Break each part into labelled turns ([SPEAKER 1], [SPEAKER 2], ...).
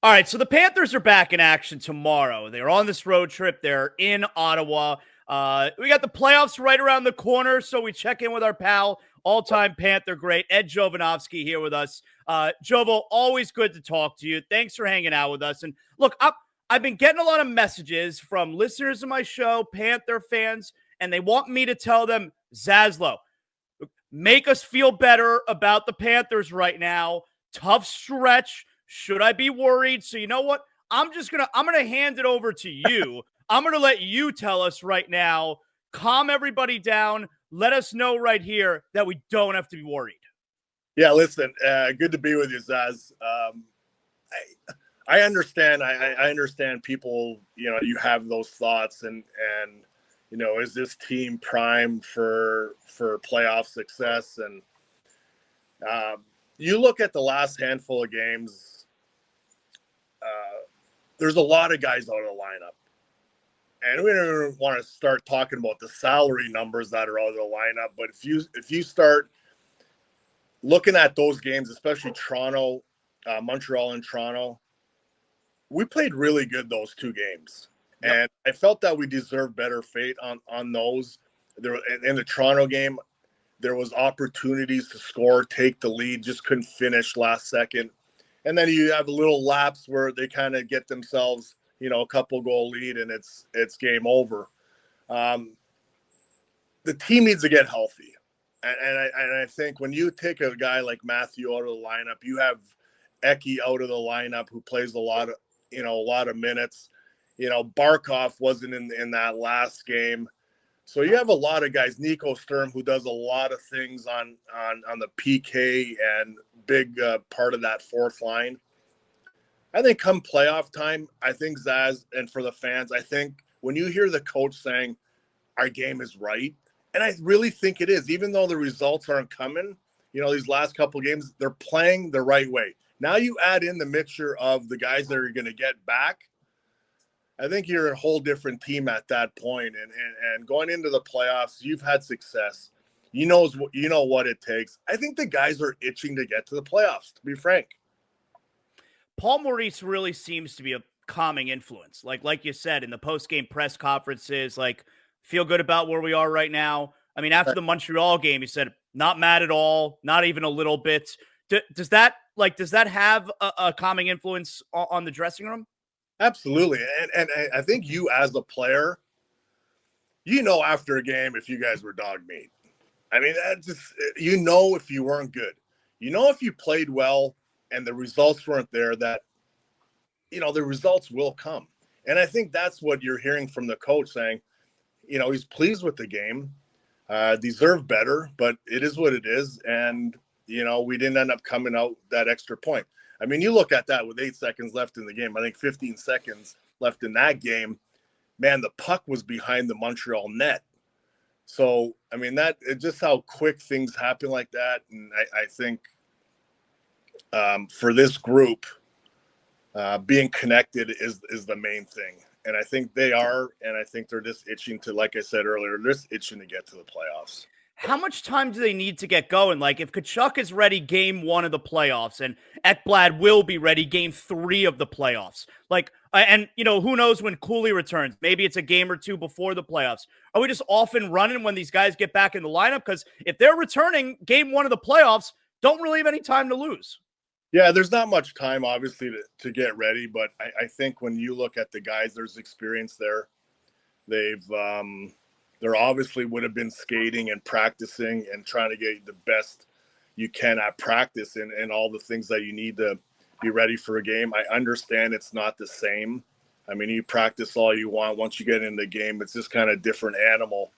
[SPEAKER 1] All right, so the Panthers are back in action tomorrow. They're on this road trip. They're in Ottawa. We got the playoffs right around the corner, so we check in with our pal, all-time Panther great, Ed Jovanovski, here with us. Jovo, always good to talk to you. Thanks for hanging out with us. And look, I've been getting a lot of messages from listeners of my show, Panther fans, and they want me to tell them, ZASLOW, make us feel better about the Panthers right now. Tough stretch. Should I be worried? So you know what? I'm gonna hand it over to you. I'm gonna let you tell us right now. Calm everybody down. Let us know right here that we don't have to be worried.
[SPEAKER 2] Yeah, listen, good to be with you, Zaz. I understand. I understand people. You have those thoughts, and is this team primed for playoff success? And you look at the last handful of games. There's a lot of guys out of the lineup. And we don't want to start talking about the salary numbers that are out of the lineup. But if you start looking at those games, especially Toronto, Montreal and Toronto, we played really good those two games. Yep. And I felt that we deserved better fate on those. In the Toronto game, there was opportunities to score, take the lead, just couldn't finish last second. And then you have a little lapse where they kind of get themselves, a couple goal lead, and it's game over. The team needs to get healthy, and I think when you take a guy like Matthew out of the lineup, you have Eki out of the lineup who plays a lot of minutes. Barkov wasn't in that last game, so you have a lot of guys. Nico Sturm, who does a lot of things on the PK and big part of that fourth line. I think come playoff time, I think Zaz, and for the fans, I think when you hear the coach saying our game is right, and I really think it is, even though the results aren't coming, these last couple of games, they're playing the right way. Now you add in the mixture of the guys that are going to get back. I think you're a whole different team at that point. And going into the playoffs, you've had success. You know what it takes. I think the guys are itching to get to the playoffs, to be frank.
[SPEAKER 1] Paul Maurice really seems to be a calming influence. Like you said, in the post-game press conferences, feel good about where we are right now. I mean, after the Montreal game, he said, not mad at all, not even a little bit. Does that have a calming influence on the dressing room?
[SPEAKER 2] Absolutely. And I think you as a player, after a game if you guys were dog meat. I mean, if you weren't good. If you played well and the results weren't there, that, the results will come. And I think that's what you're hearing from the coach saying, he's pleased with the game, deserved better, but it is what it is. And, we didn't end up coming out that extra point. I mean, you look at that with 8 seconds left in the game. I think 15 seconds left in that game. Man, the puck was behind the Montreal net. So, I mean, just how quick things happen like that. And I think for this group, being connected is the main thing. And I think they are. And I think they're just itching to, like I said earlier, they're just itching to get to the playoffs.
[SPEAKER 1] How much time do they need to get going? If Tkachuk is ready game 1 of the playoffs and Ekblad will be ready game 3 of the playoffs, who knows when Cooley returns? Maybe it's a game or two before the playoffs. Are we just off and running when these guys get back in the lineup? Because if they're returning game 1 of the playoffs, don't really have any time to lose.
[SPEAKER 2] Yeah, there's not much time, obviously, to get ready. But I think when you look at the guys, there's experience there. There obviously would have been skating and practicing and trying to get the best you can at practice and all the things that you need to be ready for a game. I understand it's not the same. I mean, you practice all you want. Once you get in the game, it's just kind of different animal.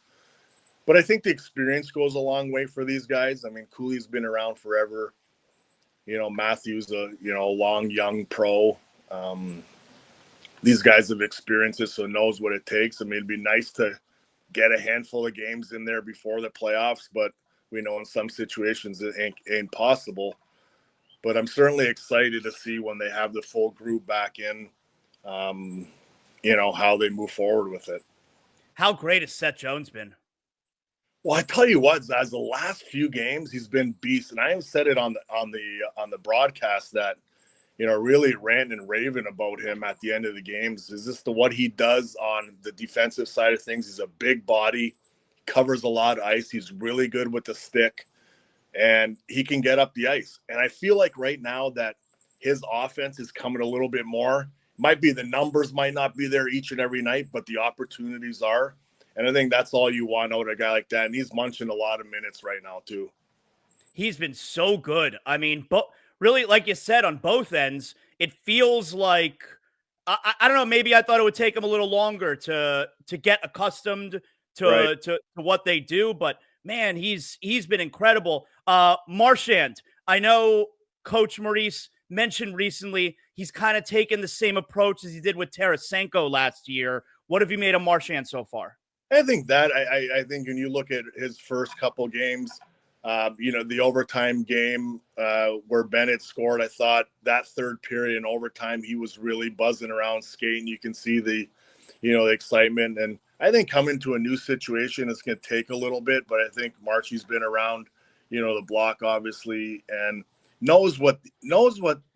[SPEAKER 2] But I think the experience goes a long way for these guys. I mean, Cooley's been around forever. Matthew's a long, young pro. These guys have experienced it, so knows what it takes. I mean, it'd be nice to get a handful of games in there before the playoffs, but we know in some situations it ain't possible. But I'm certainly excited to see when they have the full group back in, how they move forward with it.
[SPEAKER 1] How great has Seth Jones been?
[SPEAKER 2] Well, I tell you what, Zaz, the last few games he's been beast, and I have said it on the broadcast that really ranting and raving about him at the end of the games. Is this what he does on the defensive side of things? He's a big body, covers a lot of ice. He's really good with the stick, and he can get up the ice. And I feel like right now that his offense is coming a little bit more. Might be the numbers might not be there each and every night, but the opportunities are. And I think that's all you want out of a guy like that. And he's munching a lot of minutes right now too.
[SPEAKER 1] He's been so good. I mean, but really, like you said, on both ends, it feels like I don't know. Maybe I thought it would take him a little longer to get accustomed to what they do. But man, he's been incredible. Marchand, I know Coach Maurice mentioned recently he's kind of taken the same approach as he did with Tarasenko last year. What have you made of Marchand so far?
[SPEAKER 2] I think that I think when you look at his first couple games. The overtime game where Bennett scored, I thought that third period in overtime, he was really buzzing around skating. You can see the excitement. And I think coming to a new situation is going to take a little bit, but I think Marchie's been around, the block obviously, and knows what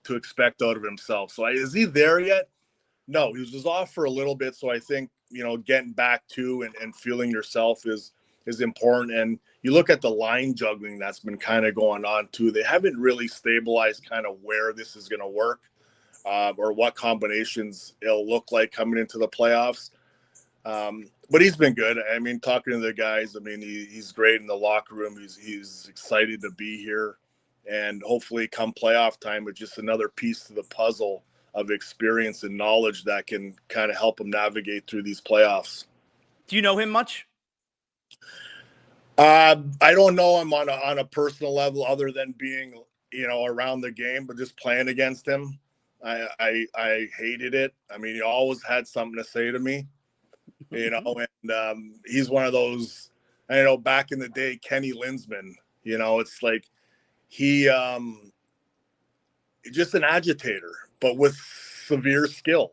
[SPEAKER 2] to expect out of himself. So is he there yet? No, he was off for a little bit. So I think, getting back to and feeling yourself is important. And you look at the line juggling that's been kind of going on too. They haven't really stabilized kind of where this is going to work or what combinations it'll look like coming into the playoffs. But he's been good. I mean, talking to the guys, I mean, he's great in the locker room. He's excited to be here. And hopefully come playoff time, it's just another piece to the puzzle of experience and knowledge that can kind of help him navigate through these playoffs.
[SPEAKER 1] Do you know him much?
[SPEAKER 2] I don't know him on a personal level other than being, around the game, but just playing against him. I hated it. I mean, he always had something to say to me, and he's one of those, back in the day, Kenny Linsman, it's like he just an agitator, but with severe skill.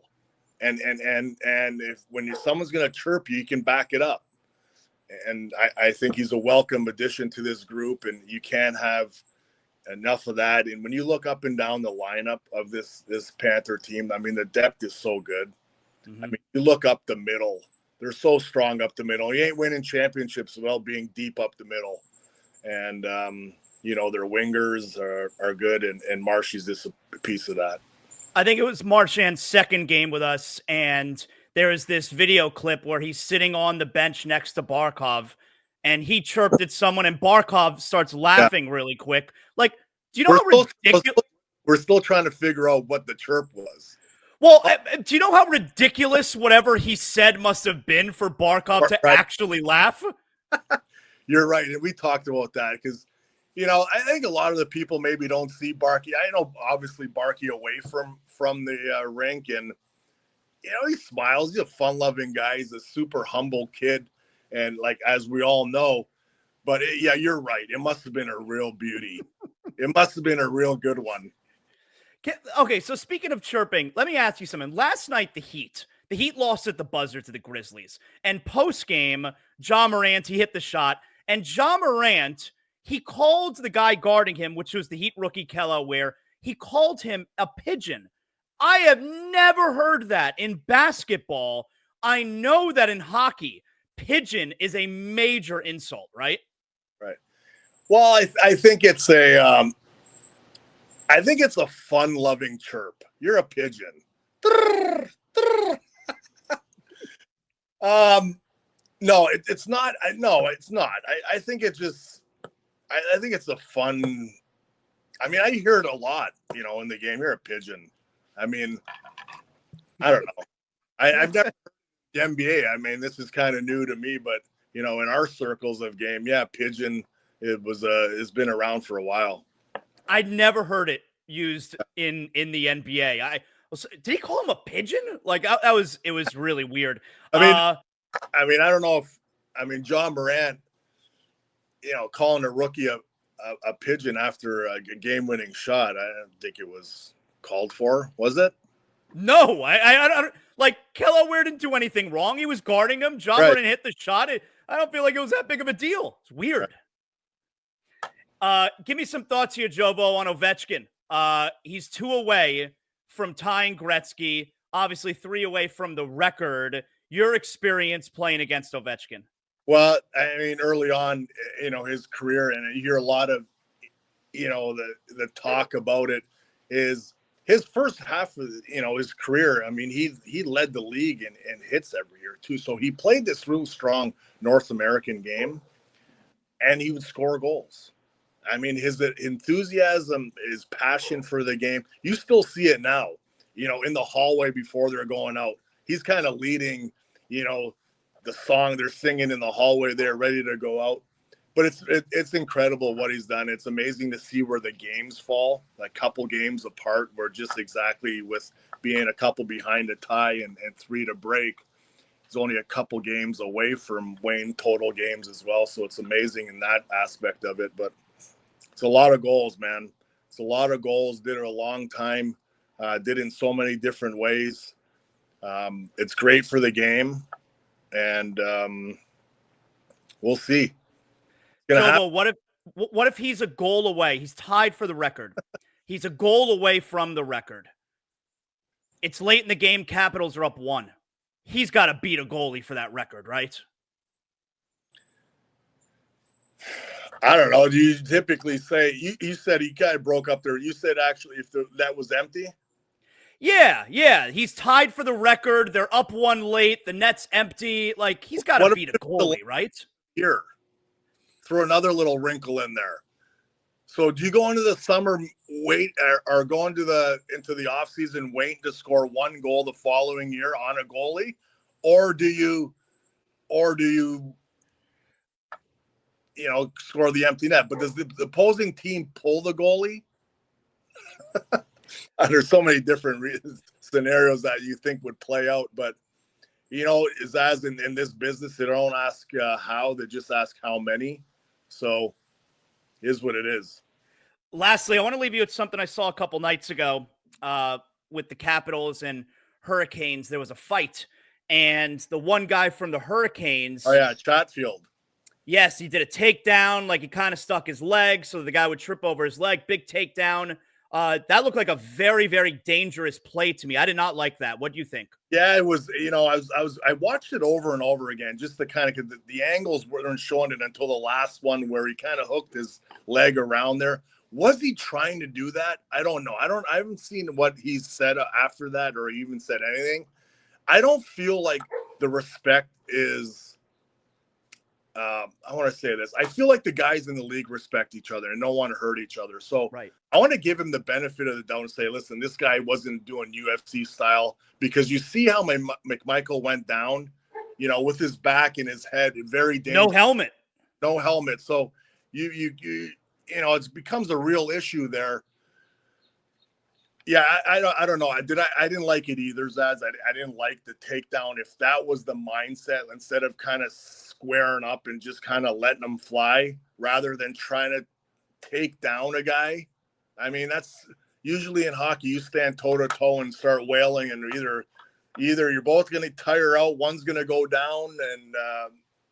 [SPEAKER 2] And if when someone's going to chirp you, you can back it up. And I think he's a welcome addition to this group, and you can't have enough of that. And when you look up and down the lineup of this Panther team, I mean, the depth is so good. Mm-hmm. I mean, you look up the middle, they're so strong up the middle. You ain't winning championships without being deep up the middle. And, their wingers are good, and Marshy's just a piece of that.
[SPEAKER 1] I think it was Marchand's second game with us, and there is this video clip where he's sitting on the bench next to Barkov, and he chirped at someone, and Barkov starts laughing really quick. Like, do you know how ridiculous?
[SPEAKER 2] We're still trying to figure out what the chirp was.
[SPEAKER 1] Well, do you know how ridiculous whatever he said must have been for Barkov to actually laugh?
[SPEAKER 2] You're right, and we talked about that because, I think a lot of the people maybe don't see Barkey. I know, obviously, Barkey away from the rink, and he smiles. He's a fun-loving guy. He's a super humble kid, and as we all know. But yeah, you're right. It must have been a real beauty. It must have been a real good one.
[SPEAKER 1] Okay, so speaking of chirping, let me ask you something. Last night, the Heat lost at the buzzer to the Grizzlies, and post-game, John Morant, he hit the shot, and John Morant, he called the guy guarding him, which was the Heat rookie Kelaware, he called him a pigeon. I have never heard that in basketball. I know that in hockey, pigeon is a major insult, right?
[SPEAKER 2] Right. Well, I think it's a fun-loving chirp. You're a pigeon. No, it's not. No, it's not. I think it's just. I think it's a fun. I mean, I hear it a lot. In the game, you're a pigeon. I mean, I don't know. I've never heard the NBA. I mean, this is kind of new to me, but in our circles of game, yeah, pigeon. It's been around for a while.
[SPEAKER 1] I'd never heard it used in the NBA. Did he call him a pigeon? It was really weird.
[SPEAKER 2] I mean, I don't know if John Morant, calling a rookie a pigeon after a game-winning shot. I don't think it was called for, was it?
[SPEAKER 1] No, I don't. Kelaware didn't do anything wrong. He was guarding him. John Morant hit the shot. I don't feel like it was that big of a deal. It's weird. Give me some thoughts here, Jovo, on Ovechkin. He's 2 away. from tying Gretzky, obviously 3 away from the record. Your experience playing against Ovechkin?
[SPEAKER 2] Well, I mean, early on, his career, and you hear a lot of, the talk about it, is his first half of, his career. I mean, he led the league in hits every year too. So he played this real strong North American game, and he would score goals. I mean, his enthusiasm, his passion for the game, you still see it now, in the hallway before they're going out. He's kind of leading, the song they're singing in the hallway there, ready to go out. But it's incredible what he's done. It's amazing to see where the games fall, a couple games apart. We're just exactly with being a couple behind a tie and 3 to break. He's only a couple games away from Wayne total games as well. So it's amazing in that aspect of it. But it's a lot of goals, man. It's a lot of goals. Did it a long time. Did it in so many different ways. It's great for the game. And we'll see.
[SPEAKER 1] Jovo, what if he's a goal away? He's tied for the record. He's a goal away from the record. It's late in the game. Capitals are up 1. He's got to beat a goalie for that record, right?
[SPEAKER 2] I don't know. Do you typically say you said he kind of broke up there? You said actually if that was empty?
[SPEAKER 1] Yeah. He's tied for the record. They're up 1 late. The net's empty. Like, he's got to beat a goalie, right?
[SPEAKER 2] Here. Throw another little wrinkle in there. So do you go into the summer wait or go into the offseason waiting to score 1 goal the following year on a goalie? Or do you score the empty net? But does the opposing team pull the goalie? There's so many different scenarios that you think would play out, but is as in this business, they don't ask how, they just ask how many. So is what it is.
[SPEAKER 1] Lastly, I want to leave you with something I saw a couple nights ago with the Capitals and Hurricanes. There was a fight, and the one guy from the Hurricanes.
[SPEAKER 2] Oh yeah, Chatfield.
[SPEAKER 1] Yes, he did a takedown, like he kind of stuck his leg, so the guy would trip over his leg. Big takedown. That looked like a very, very dangerous play to me. I did not like that. What do you think?
[SPEAKER 2] Yeah, it was, I watched it over and over again, just to kind of, the angles weren't showing it until the last one where he kind of hooked his leg around there. Was he trying to do that? I don't know. I haven't seen what he said after that or even said anything. I don't feel like the respect is, I want to say this. I feel like the guys in the league respect each other and don't want to hurt each other. So
[SPEAKER 1] right.
[SPEAKER 2] I want to give him the benefit of the doubt and say, listen, this guy wasn't doing UFC style, because you see how McMichael went down, with his back and his head, very dangerous. No helmet. So it becomes a real issue there. Yeah, I don't know. I didn't like it either, Zaz. I didn't like the takedown. If that was the mindset, instead of kind of squaring up and just kind of letting them fly rather than trying to take down a guy. I mean, that's usually in hockey, you stand toe to toe and start wailing, and either you're both going to tire out, one's going to go down, and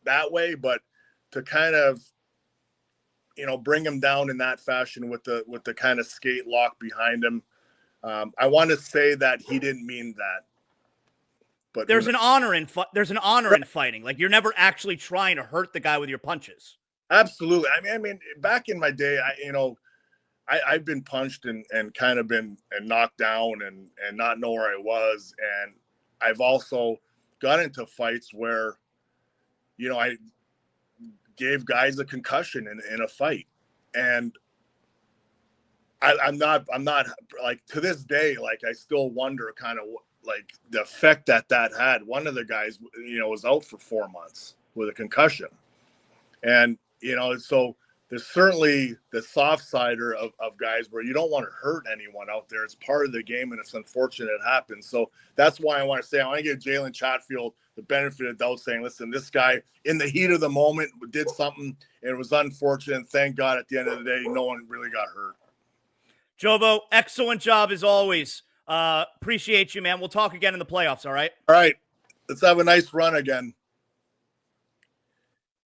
[SPEAKER 2] that way. But to kind of, bring him down in that fashion with the kind of skate lock behind him. I want to say that he didn't mean that, but
[SPEAKER 1] there's an honor in fighting. Like, you're never actually trying to hurt the guy with your punches.
[SPEAKER 2] Absolutely. I mean, back in my day, I've been punched and kind of been knocked down and not know where I was, and I've also got into fights where, I gave guys a concussion in a fight, and I'm not like, to this day, like, I still wonder kind of like the effect that had. One of the guys, was out for 4 months with a concussion. And, so there's certainly the soft sider of guys where you don't want to hurt anyone out there. It's part of the game, and it's unfortunate it happens. So that's why I want to say, I want to give Jalen Chatfield the benefit of doubt, saying, listen, this guy in the heat of the moment did something, and it was unfortunate. Thank God at the end of the day, no one really got hurt.
[SPEAKER 1] Jovo, excellent job as always. Appreciate you, man. We'll talk again in the playoffs, all right?
[SPEAKER 2] All right. Let's have a nice run again.